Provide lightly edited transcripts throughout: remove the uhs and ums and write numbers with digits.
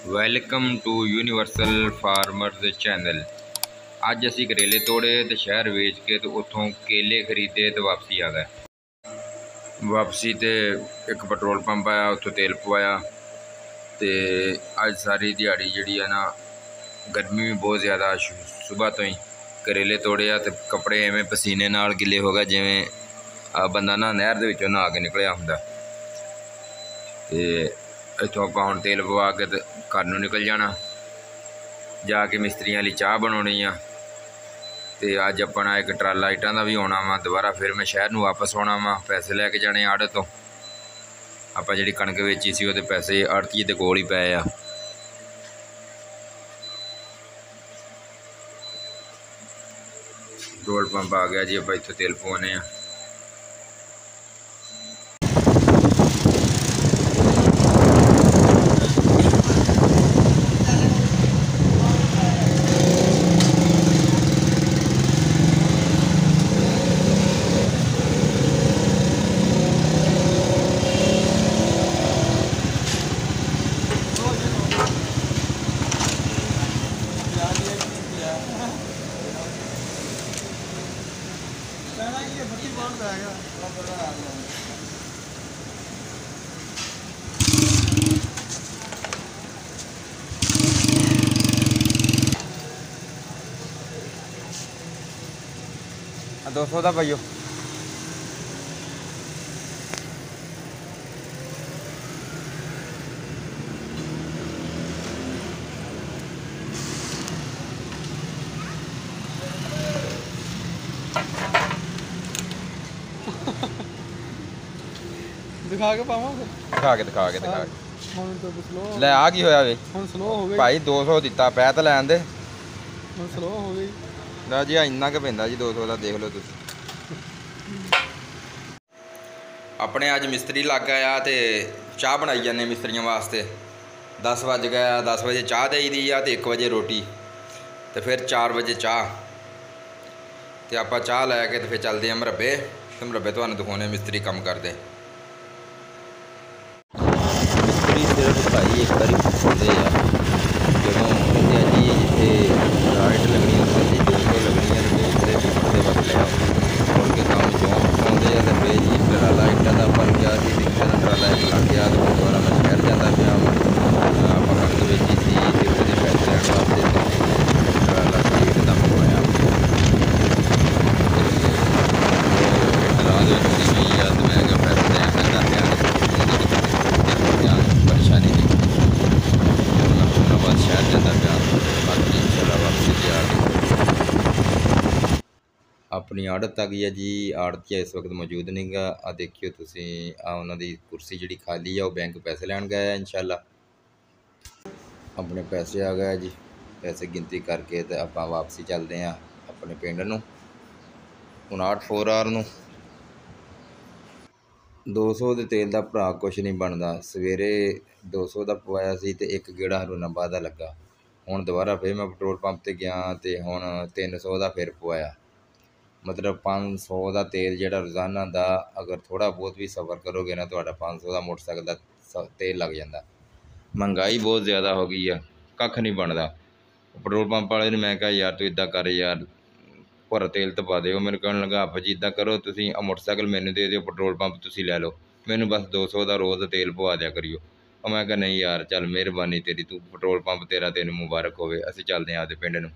Welcome to universal farmers channel. ਅੱਜ ਅਸੀਂ ਕਰੇਲੇ ਤੋੜੇ ਤੇ ਸ਼ਹਿਰ ਵੇਚ ਕੇ ਤੇ ਉੱਥੋਂ ਕੇਲੇ ਖਰੀਦੇ ਤੇ ਵਾਪਸੀ ਆ ਗਏ। ਵਾਪਸੀ ਤੇ ਇੱਕ ਪੈਟਰੋਲ ਪੰਪ ਆਇਆ, ਉੱਥੋਂ ਤੇਲ ਪਵਾਇਆ ਤੇ ਅੱਜ ਸਾਰੀ ਦਿਹਾੜੀ ਜਿਹੜੀ ਆ ਨਾ, ਗਰਮੀ ਵੀ ਬਹੁਤ ਜ਼ਿਆਦਾ, ਸੁਬਾਹ ਤੋਂ ਹੀ ਕਰੇਲੇ ਤੋੜੇ ਆ ਤੇ ਕੱਪੜੇ ਐਵੇਂ ਪਸੀਨੇ ਨਾਲ ਗਿੱਲੇ ਹੋ ਗਏ ਜਿਵੇਂ ਬੰਦਾ ਨਾ ਨਹਿਰ ਦੇ ਵਿੱਚੋਂ ਨਹਾ ਕੇ ਨਿਕਲਿਆ ਹੁੰਦਾ। ਤੇ ਇੱਥੋਂ ਆਪਾਂ ਹੁਣ ਤੇਲ ਪਵਾ ਕੇ ਤੇ ਘਰ ਨੂੰ ਨਿਕਲ ਜਾਣਾ, ਜਾ ਕੇ ਮਿਸਤਰੀਆਂ ਲਈ ਚਾਹ ਬਣਾਉਣੀ ਆ। ਤੇ ਅੱਜ ਆਪਣਾ ਇੱਕ ਟਰਾਲਾ ਇੱਟਾਂ ਦਾ ਵੀ ਆਉਣਾ ਵਾ ਦੁਬਾਰਾ। ਫਿਰ ਮੈਂ ਸ਼ਹਿਰ ਨੂੰ ਵਾਪਸ ਆਉਣਾ ਵਾ, ਪੈਸੇ ਲੈ ਕੇ ਜਾਣੇ ਆੜ੍ਹਤ ਤੋਂ। ਆਪਾਂ ਜਿਹੜੀ ਕਣਕ ਵੇਚੀ ਸੀ ਉਹਦੇ ਪੈਸੇ ਆੜ੍ਹਤੀਏ ਦੇ ਕੋਲ ਹੀ ਪਏ ਆ। ਪੈਟਰੋਲ ਪੰਪ ਆ ਗਿਆ ਜੀ, ਆਪਾਂ ਇੱਥੇ ਤੇਲ ਪਵਾਉਂਦੇ ਆ। दो सौ का भाइयों दिखा के पावा दिखा के ਹੁਣ ਤਾਂ ਸਲੋ ਲੈ ਆ ਕੀ ਹੋਇਆ ਵੇ? ਹੁਣ ਸਲੋ ਹੋ ਗਈ ਭਾਈ 200 ਦਿੱਤਾ ਪੈ ਤਾਂ ਲੈਣ ਦੇ। ਹੁਣ ਸਲੋ ਹੋ ਗਈ ਲੈ ਜੀ ਇੰਨਾ ਕੁ ਪੈਂਦਾ ਜੀ 200 ਦਾ, ਦੇਖ ਲਓ ਤੁਸੀਂ। ਆਪਣੇ ਅੱਜ ਮਿਸਤਰੀ ਲੱਗ ਗਿਆ ਤੇ ਚਾਹ ਬਣਾਈ ਜਾਂਦੇ ਮਿਸਤਰੀਆਂ ਵਾਸਤੇ। 10 ਵੱਜ ਗਿਆ, 10 ਵਜੇ ਚਾਹ ਦੇਈਦੀ ਆ ਤੇ 1 ਵਜੇ ਰੋਟੀ ਤੇ ਫਿਰ 4 ਵਜੇ ਚਾਹ। ਤੇ ਆਪਾਂ ਚਾਹ ਲੈ ਕੇ ਤੇ ਫਿਰ ਚੱਲਦੇ ਆ ਮਰੱਬੇ। ਤੇ ਮਰੱਬੇ ਤੁਹਾਨੂੰ ਦਿਖਾਉਣੇ ਮਿਸਤਰੀ ਕੰਮ ਕਰਦੇ। ਮਿਸਤਰੀ ਸਿਰਫ ਭਾਈ ਇੱਕ ਵਾਰੀ ਪੁੱਛਦੇ ਆ, ਜਦੋਂ ਕਹਿੰਦੇ ਆ ਜੀ ਜਿੱਥੇ ਰਾਈਟ ਲੱਗਣੀ ਉੱਥੇ ਜੀ 200 ਲੱਗਣੀ ਆ ਤੇ ਦੂਸਰੇ ਪੀਪਰ ਦੇ ਬਦਲੇ ਆ ਮੁੜ ਕੇ ਕੰਮ ਚੋਂ ਆਉਂਦੇ ਆ। ਤੇ ਫਿਰ ਜੀ ਟਰਾਲਾ ਇੱਟਾਂ ਦਾ ਬਣ ਗਿਆ ਸੀ, ਰਿਕਸ਼ੇ ਦਾ ਟਰਾਲਾ ਇੱਕ ਲੱਗ ਗਿਆ ਤੇ ਦੁਬਾਰਾ ਮੈਂ ਸ਼ਹਿਰ ਜਾਂਦਾ ਪਿਆ ਵਾ। ਆਪਾਂ ਕਣਕ ਵੇਚੀ ਸੀ ਤੇ ਉਹਦੇ ਪੈਸੇ ਲੈਣ ਵਾਸਤੇ ਟਰਾਲਾ ਸੀਟ ਦਾ ਮੰਗਵਾਇਆ। ਰਾਹ ਦੇ ਵਿੱਚ ਸੀ ਵੀ ਆ ਤੇ ਮੈਂ ਕਿਹਾ ਪੈਸੇ ਦੇਣ ਦਾ ਪਿਆ ਪਰੇਸ਼ਾਨੀ ਨਹੀਂ। ਮੈਂ ਬਾਅਦ ਸ਼ਹਿਰ ਜਾਂਦਾ ਪਿਆ, ਬਾਕੀ ਚਲਾ ਵਾਪਸੀ ਤਿਆਰ। ਆਪਣੀ ਆੜਤ ਆ ਗਈ ਹੈ ਜੀ। ਆੜਤੀਆ ਇਸ ਵਕਤ ਮੌਜੂਦ ਨਹੀਂ ਗਾ। ਆ ਦੇਖਿਓ ਤੁਸੀਂ, ਆ ਉਹਨਾਂ ਦੀ ਕੁਰਸੀ ਜਿਹੜੀ ਖਾਲੀ ਆ ਉਹ ਬੈਂਕ ਪੈਸੇ ਲੈਣ ਗਏ ਆ। ਇਨਸ਼ਾਅੱਲਾ ਆਪਣੇ ਪੈਸੇ ਆ ਗਏ ਜੀ। ਪੈਸੇ ਗਿਣਤੀ ਕਰਕੇ ਤੇ ਆਪਾਂ ਵਾਪਸੀ ਚੱਲਦੇ ਹਾਂ ਆਪਣੇ ਪਿੰਡ ਨੂੰ 59 ਨੂੰ। 200 ਦੇ ਤੇਲ ਦਾ ਭਰਾ ਕੁਛ ਨਹੀਂ ਬਣਦਾ। ਸਵੇਰੇ 200 ਦਾ ਪਵਾਇਆ ਸੀ ਤੇ ਇੱਕ ਗੇੜਾ ਹਰੂਨਾਬਾਦ ਦਾ ਲੱਗਾ। ਹੁਣ ਦੁਬਾਰਾ ਫਿਰ ਮੈਂ ਪੈਟਰੋਲ ਪੰਪ 'ਤੇ ਗਿਆ ਤੇ ਹੁਣ 300 ਦਾ ਫਿਰ ਪਵਾਇਆ। ਮਤਲਬ 500 ਦਾ ਤੇਲ ਜਿਹੜਾ ਰੋਜ਼ਾਨਾ ਦਾ, ਅਗਰ ਥੋੜ੍ਹਾ ਬਹੁਤ ਵੀ ਸਫ਼ਰ ਕਰੋਗੇ ਨਾ, ਤੁਹਾਡਾ 500 ਦਾ ਮੋਟਰਸਾਈਕਲ ਦਾ ਤੇਲ ਲੱਗ ਜਾਂਦਾ। ਮਹਿੰਗਾਈ ਬਹੁਤ ਜ਼ਿਆਦਾ ਹੋ ਗਈ ਆ, ਕੱਖ ਨਹੀਂ ਬਣਦਾ। ਪੈਟਰੋਲ ਪੰਪ ਵਾਲੇ ਨੂੰ ਮੈਂ ਕਿਹਾ ਯਾਰ ਤੂੰ ਇੱਦਾਂ ਕਰ ਯਾਰ, ਭਰ ਤੇਲ ਤਾਂ ਪਾ ਦਿਓ। ਮੈਨੂੰ ਕਹਿਣ ਲੱਗਾ ਆਪ ਜੀ ਇੱਦਾਂ ਕਰੋ, ਤੁਸੀਂ ਆ ਮੋਟਰਸਾਈਕਲ ਮੈਨੂੰ ਦੇ ਦਿਓ, ਪੈਟਰੋਲ ਪੰਪ ਤੁਸੀਂ ਲੈ ਲਓ, ਮੈਨੂੰ ਬਸ 200 ਦਾ ਰੋਜ਼ ਤੇਲ ਪਵਾ ਦਿਆ ਕਰਿਓ। ਮੈਂ ਕਿਹਾ ਨਹੀਂ ਯਾਰ ਚੱਲ ਮਿਹਰਬਾਨੀ ਤੇਰੀ, ਤੂੰ ਪੈਟਰੋਲ ਪੰਪ ਤੇਰਾ ਤੈਨੂੰ ਮੁਬਾਰਕ ਹੋਵੇ। ਅਸੀਂ ਚੱਲਦੇ ਹਾਂ ਆਪਦੇ ਪਿੰਡ ਨੂੰ।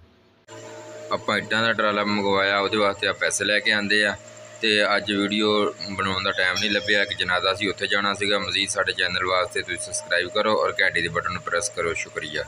ਆਪਾਂ ਇੱਟਾਂ ਦਾ ਟਰਾਲਾ ਮੰਗਵਾਇਆ, ਉਹਦੇ ਵਾਸਤੇ ਆ ਪੈਸੇ ਲੈ ਕੇ ਆਂਦੇ ਆ। ਤੇ ਅੱਜ ਵੀਡੀਓ ਬਣਾਉਣ ਦਾ ਟਾਈਮ ਨਹੀਂ ਲੱਭਿਆ, ਇੱਕ ਜਨਾਜ਼ਾ ਸੀ ਉੱਥੇ ਜਾਣਾ ਸੀਗਾ। ਮਜ਼ੀਦ ਸਾਡੇ ਚੈਨਲ ਵਾਸਤੇ ਤੁਸੀਂ ਸਬਸਕ੍ਰਾਈਬ ਕਰੋ ਔਰ ਘੰਟੀ ਦੇ ਬਟਨ ਨੂੰ ਪ੍ਰੈਸ ਕਰੋ। ਸ਼ੁਕਰੀਆ।